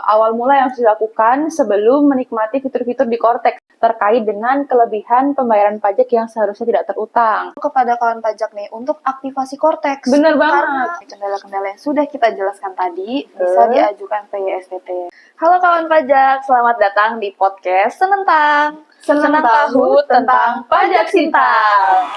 Awal mula yang harus dilakukan sebelum menikmati fitur-fitur di Cortex terkait dengan kelebihan pembayaran pajak yang seharusnya tidak terutang. Kepada kawan pajak nih, untuk aktivasi Cortex. Bener banget. Karena kendala-kendala yang sudah kita jelaskan tadi bisa diajukan PYSTT. Halo kawan pajak, selamat datang di podcast Senentang. Senang tahu tentang pajak Sintang.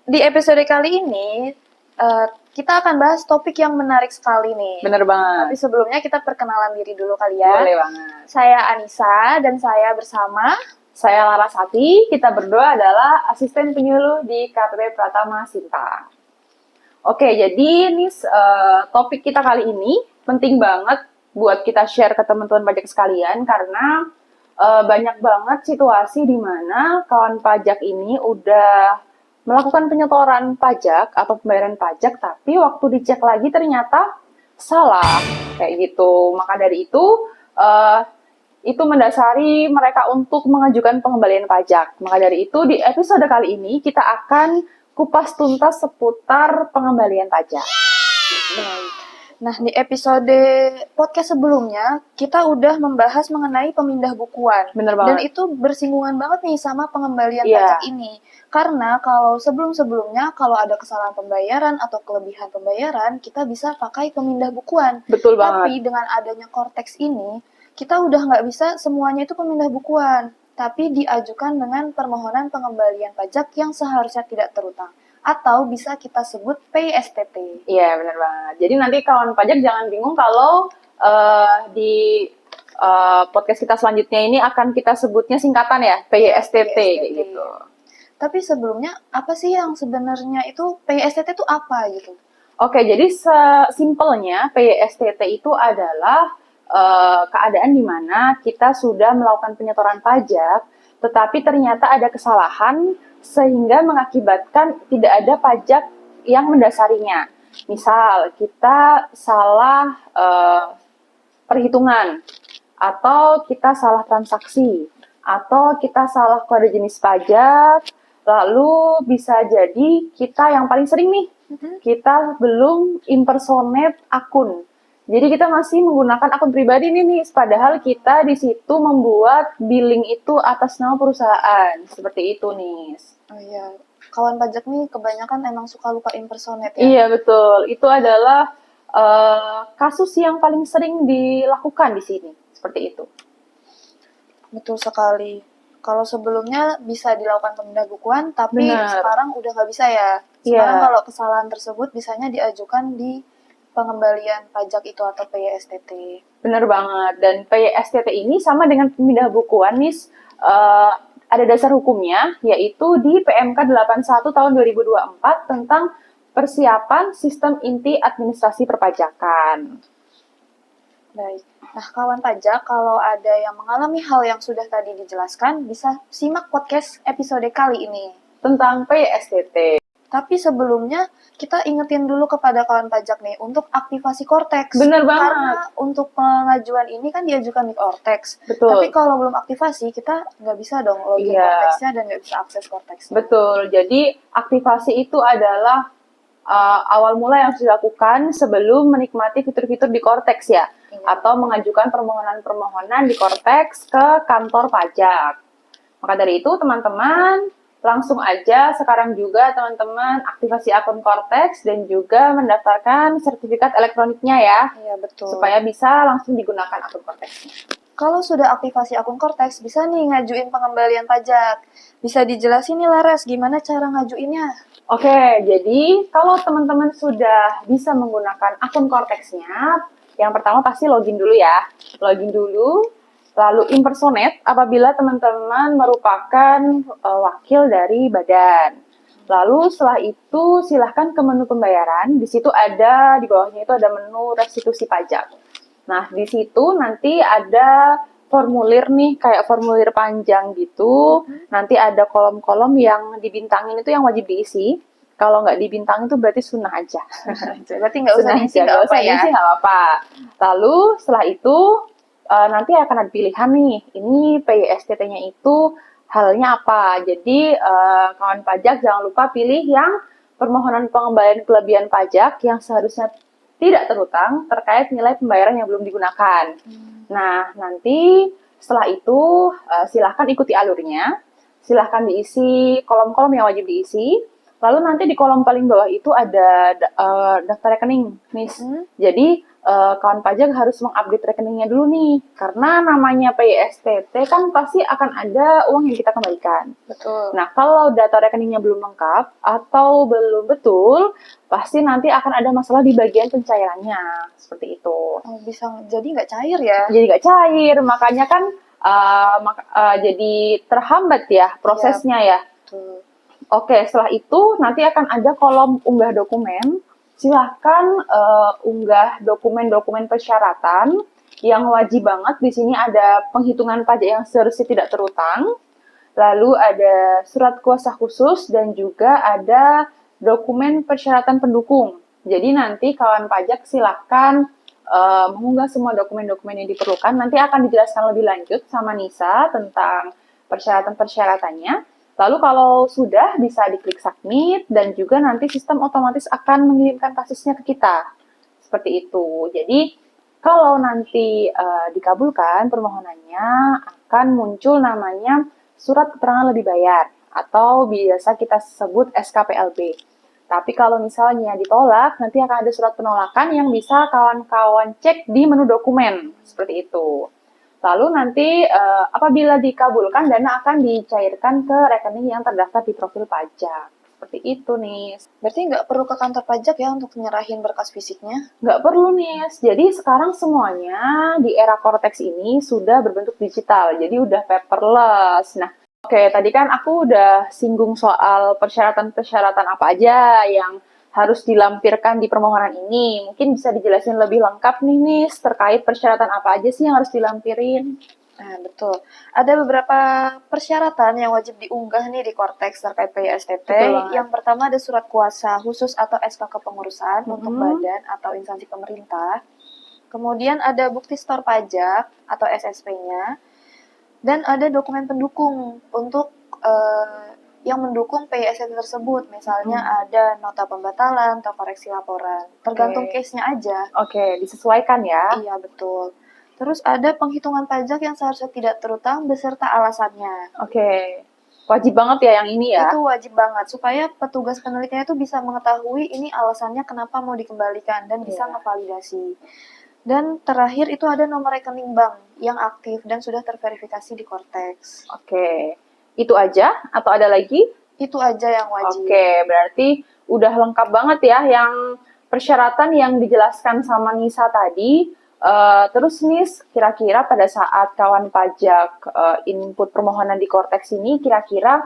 Di episode kali ini, kita akan bahas topik yang menarik sekali nih. Bener banget. Tapi sebelumnya kita perkenalan diri dulu kali ya. Boleh banget. Saya Anissa dan saya bersama Saya Larasati, kita berdua adalah asisten penyuluh di KPP Pratama Sintang. Oke, jadi nih topik kita kali ini penting banget buat kita share ke teman-teman pajak sekalian karena banyak banget situasi di mana kawan pajak ini udah melakukan penyetoran pajak atau pembayaran pajak, tapi waktu dicek lagi ternyata salah, kayak gitu. Maka dari itu mendasari mereka untuk mengajukan pengembalian pajak. Maka dari itu, di episode kali ini kita akan kupas tuntas seputar pengembalian pajak. Nah, di episode podcast sebelumnya, kita udah membahas mengenai pemindah bukuan. Bener banget. Dan itu bersinggungan banget nih sama pengembalian Iya. pajak ini. Karena kalau sebelum-sebelumnya, kalau ada kesalahan pembayaran atau kelebihan pembayaran, kita bisa pakai pemindah bukuan. Betul Tapi banget. dengan adanya Cortex ini, kita udah nggak bisa semuanya itu pemindah bukuan. Tapi diajukan dengan permohonan pengembalian pajak yang seharusnya tidak terutang. Atau bisa kita sebut PSTT. Iya, bener banget. Jadi nanti kawan pajak jangan bingung kalau di podcast kita selanjutnya ini akan kita sebutnya singkatan ya, PYSTT kayak gitu. Tapi sebelumnya, apa sih yang sebenarnya itu PYSTT itu apa gitu? Oke, jadi sesimpelnya PYSTT itu adalah keadaan di mana kita sudah melakukan penyetoran pajak, tetapi ternyata ada kesalahan sehingga mengakibatkan tidak ada pajak yang mendasarinya. Misal, kita salah perhitungan, atau kita salah transaksi, atau kita salah kode jenis pajak, lalu bisa jadi kita yang paling sering nih, kita belum impersonate akun. Jadi kita masih menggunakan akun pribadi nih, padahal kita di situ membuat billing itu atas nama perusahaan. Seperti itu, Nis. Oh iya, kawan pajak nih kebanyakan emang suka lupa impersonate ya? Iya, betul. Itu adalah kasus yang paling sering dilakukan di sini. Seperti itu. Betul sekali. Kalau sebelumnya bisa dilakukan pemindah bukuan, tapi Benar. sekarang udah nggak bisa ya. Sekarang kalau kesalahan tersebut bisanya diajukan di pengembalian pajak itu atau PYSTT. Benar banget. Dan PYSTT ini sama dengan pemindah bukuan, Nis, ada dasar hukumnya, yaitu di PMK 81 tahun 2024 tentang persiapan sistem inti administrasi perpajakan. Baik. Nah, kawan pajak, kalau ada yang mengalami hal yang sudah tadi dijelaskan, bisa simak podcast episode kali ini. Tentang PYSTT. Tapi sebelumnya, kita ingetin dulu kepada kawan pajak nih, untuk aktivasi Cortex. Bener banget. Karena untuk pengajuan ini kan diajukan di Cortex. Betul. Tapi kalau belum aktivasi, kita nggak bisa dong login Iya. Cortexnya dan nggak bisa akses Cortexnya. Betul. Jadi aktivasi itu adalah awal mula yang harus dilakukan sebelum menikmati fitur-fitur di Cortex ya. Iya. Atau mengajukan permohonan-permohonan di Cortex ke kantor pajak. Maka dari itu teman-teman langsung aja sekarang juga teman-teman aktivasi akun Cortex dan juga mendaftarkan sertifikat elektroniknya ya. Iya, betul. Supaya bisa langsung digunakan akun Cortexnya. Kalau sudah aktivasi akun Cortex, bisa nih ngajuin pengembalian pajak. Bisa dijelasin nih Laras, gimana cara ngajuinnya? Oke, jadi kalau teman-teman sudah bisa menggunakan akun Cortex-nya, yang pertama pasti login dulu ya. Login dulu, lalu impersonate apabila teman-teman merupakan wakil dari badan. Lalu setelah itu silahkan ke menu pembayaran, di situ ada, di bawahnya itu ada menu restitusi pajak. Nah, di situ nanti ada formulir nih, kayak formulir panjang gitu. Nanti ada kolom-kolom yang dibintangin itu yang wajib diisi. Kalau nggak dibintang itu berarti sunnah aja. Berarti nggak usah diisi, nggak apa ya? Nggak apa-apa. Lalu setelah itu nanti akan ada pilihan nih. Ini PYSTT-nya itu halnya apa. Jadi kawan pajak jangan lupa pilih yang permohonan pengembalian kelebihan pajak yang seharusnya tidak terutang terkait nilai pembayaran yang belum digunakan. Nah, nanti setelah itu silahkan ikuti alurnya, silahkan diisi kolom-kolom yang wajib diisi. Lalu nanti di kolom paling bawah itu ada daftar rekening, Miss. Jadi kawan pajak harus mengupdate rekeningnya dulu nih, karena namanya PYSPT kan pasti akan ada uang yang kita kembalikan. Betul. Nah, kalau data rekeningnya belum lengkap atau belum betul, pasti nanti akan ada masalah di bagian pencairannya, seperti itu. Oh, bisa jadi nggak cair ya? Jadi nggak cair, makanya kan jadi terhambat ya prosesnya ya. Betul. Oke, setelah itu nanti akan ada kolom unggah dokumen. Silahkan unggah dokumen-dokumen persyaratan yang wajib banget. Di sini ada penghitungan pajak yang seharusnya tidak terutang, lalu ada surat kuasa khusus, dan juga ada dokumen persyaratan pendukung. Jadi nanti kawan pajak silahkan mengunggah semua dokumen-dokumen yang diperlukan. Nanti akan dijelaskan lebih lanjut sama Nisa tentang persyaratan-persyaratannya. Lalu kalau sudah, bisa diklik submit, dan juga nanti sistem otomatis akan mengirimkan kasusnya ke kita. Seperti itu. Jadi, kalau nanti dikabulkan permohonannya, akan muncul namanya surat keterangan lebih bayar, atau biasa kita sebut SKPLB. Tapi kalau misalnya ditolak, nanti akan ada surat penolakan yang bisa kawan-kawan cek di menu dokumen. Seperti itu. Lalu nanti apabila dikabulkan, dana akan dicairkan ke rekening yang terdaftar di profil pajak. Seperti itu nih. Berarti nggak perlu ke kantor pajak ya untuk nyerahin berkas fisiknya? Nggak perlu nih. Jadi sekarang semuanya di era Cortex ini sudah berbentuk digital. Jadi udah paperless. Nah, oke, tadi kan aku udah singgung soal persyaratan-persyaratan apa aja yang harus dilampirkan di permohonan ini. Mungkin bisa dijelasin lebih lengkap nih, Nis, terkait persyaratan apa aja sih yang harus dilampirin. Nah, betul. Ada beberapa persyaratan yang wajib diunggah nih di Cortex terkait PYSPT. Betul banget. Yang pertama ada surat kuasa khusus atau SK kepengurusan untuk badan atau instansi pemerintah. Kemudian ada bukti store pajak atau SSP-nya. Dan ada dokumen pendukung untuk yang mendukung PYSPT tersebut. Misalnya ada nota pembatalan atau koreksi laporan. Tergantung case-nya aja. Oke, disesuaikan ya. Iya, betul. Terus ada penghitungan pajak yang seharusnya tidak terutang beserta alasannya. Oke. Wajib banget ya yang ini ya. Itu wajib banget supaya petugas penelitiannya itu bisa mengetahui ini alasannya kenapa mau dikembalikan dan bisa ngevalidasi. Dan terakhir itu ada nomor rekening bank yang aktif dan sudah terverifikasi di Cortex. Oke. Itu aja atau ada lagi? Itu aja yang wajib. Oke, berarti udah lengkap banget ya yang persyaratan yang dijelaskan sama Nisa tadi. Terus Nis, kira-kira pada saat kawan pajak input permohonan di Cortex ini, kira-kira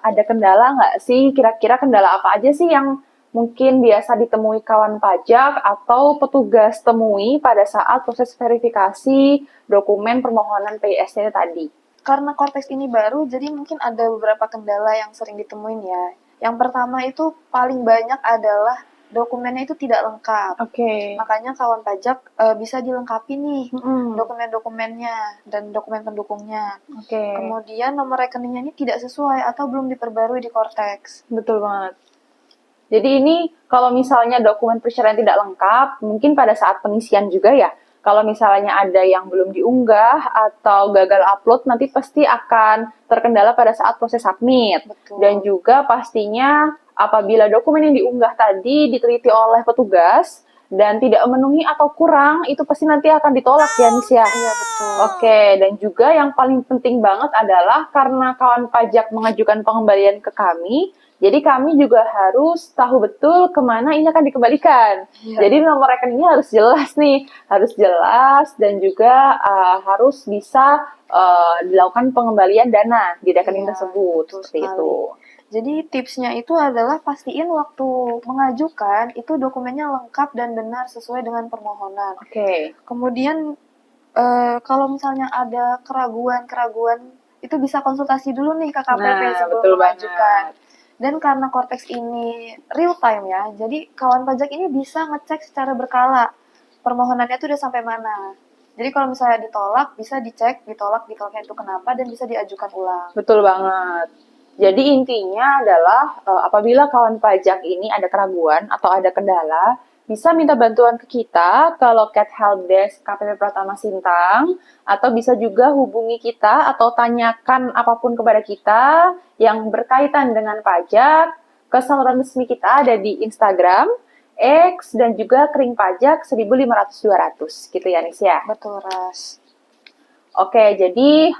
ada kendala nggak sih? Kira-kira kendala apa aja sih yang mungkin biasa ditemui kawan pajak atau petugas temui pada saat proses verifikasi dokumen permohonan PYST tadi? Karena Cortex ini baru, jadi mungkin ada beberapa kendala yang sering ditemuin ya. Yang pertama itu paling banyak adalah dokumennya itu tidak lengkap. Oke. Makanya kawan pajak bisa dilengkapi nih dokumen-dokumennya dan dokumen pendukungnya. Oke. Kemudian nomor rekeningnya ini tidak sesuai atau belum diperbarui di Cortex. Betul banget. Jadi ini kalau misalnya dokumen persyaratan tidak lengkap, mungkin pada saat pengisian juga ya. Kalau misalnya ada yang belum diunggah atau gagal upload, nanti pasti akan terkendala pada saat proses submit. Betul. Dan juga pastinya apabila dokumen yang diunggah tadi diteliti oleh petugas dan tidak memenuhi atau kurang, itu pasti nanti akan ditolak ya, Nis ya? Iya, betul. Oke, dan juga yang paling penting banget adalah karena kawan pajak mengajukan pengembalian ke kami, jadi kami juga harus tahu betul kemana ini akan dikembalikan. Jadi nomor rekeningnya harus jelas nih, harus jelas, dan juga harus bisa dilakukan pengembalian dana di rekening tersebut, seperti itu. Jadi tipsnya itu adalah pastiin waktu mengajukan itu dokumennya lengkap dan benar sesuai dengan permohonan. Oke. Kemudian kalau misalnya ada keraguan-keraguan itu bisa konsultasi dulu nih ke KPP sebelum mengajukan. Dan karena Cortex ini real time ya, jadi kawan pajak ini bisa ngecek secara berkala permohonannya itu udah sampai mana. Jadi kalau misalnya ditolak, bisa dicek ditolaknya itu kenapa dan bisa diajukan ulang. Betul banget. Jadi intinya adalah apabila kawan pajak ini ada keraguan atau ada kendala, bisa minta bantuan ke kita ke loket helpdesk KPP Pratama Sintang, atau bisa juga hubungi kita atau tanyakan apapun kepada kita yang berkaitan dengan pajak ke saluran resmi kita ada di Instagram, X, dan juga Kering Pajak 1500-200 gitu ya Nis ya. Betul, Ras. Oke, jadi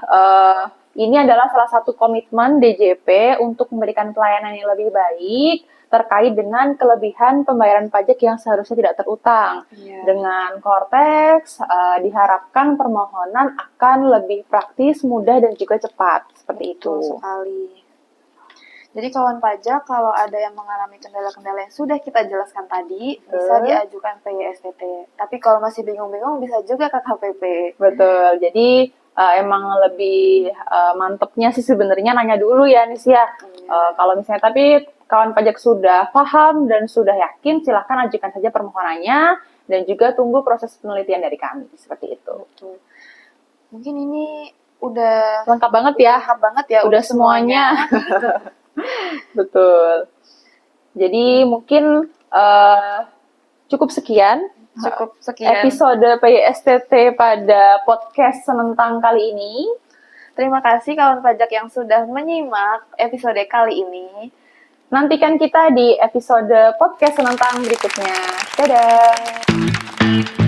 ini adalah salah satu komitmen DJP untuk memberikan pelayanan yang lebih baik terkait dengan kelebihan pembayaran pajak yang seharusnya tidak terutang. Iya. Dengan Cortex, diharapkan permohonan akan lebih praktis, mudah, dan juga cepat. Seperti Betul itu. sekali. Jadi kawan pajak kalau ada yang mengalami kendala-kendala yang sudah kita jelaskan tadi, bisa diajukan PYSTT. Tapi kalau masih bingung-bingung bisa juga ke KPP. Betul, jadi emang lebih mantepnya sih sebenarnya nanya dulu ya Nis ya. Kalau misalnya tapi kawan pajak sudah paham dan sudah yakin, silahkan ajukan saja permohonannya dan juga tunggu proses penelitian dari kami, seperti itu. Betul. Mungkin ini udah Lengkap banget ya. lengkap banget ya. Udah semuanya. Betul. Jadi mungkin cukup sekian episode PYSTT pada podcast Senentang kali ini. Terima kasih kawan pajak yang sudah menyimak episode kali ini. Nantikan kita di episode podcast Senentang berikutnya. Dadah!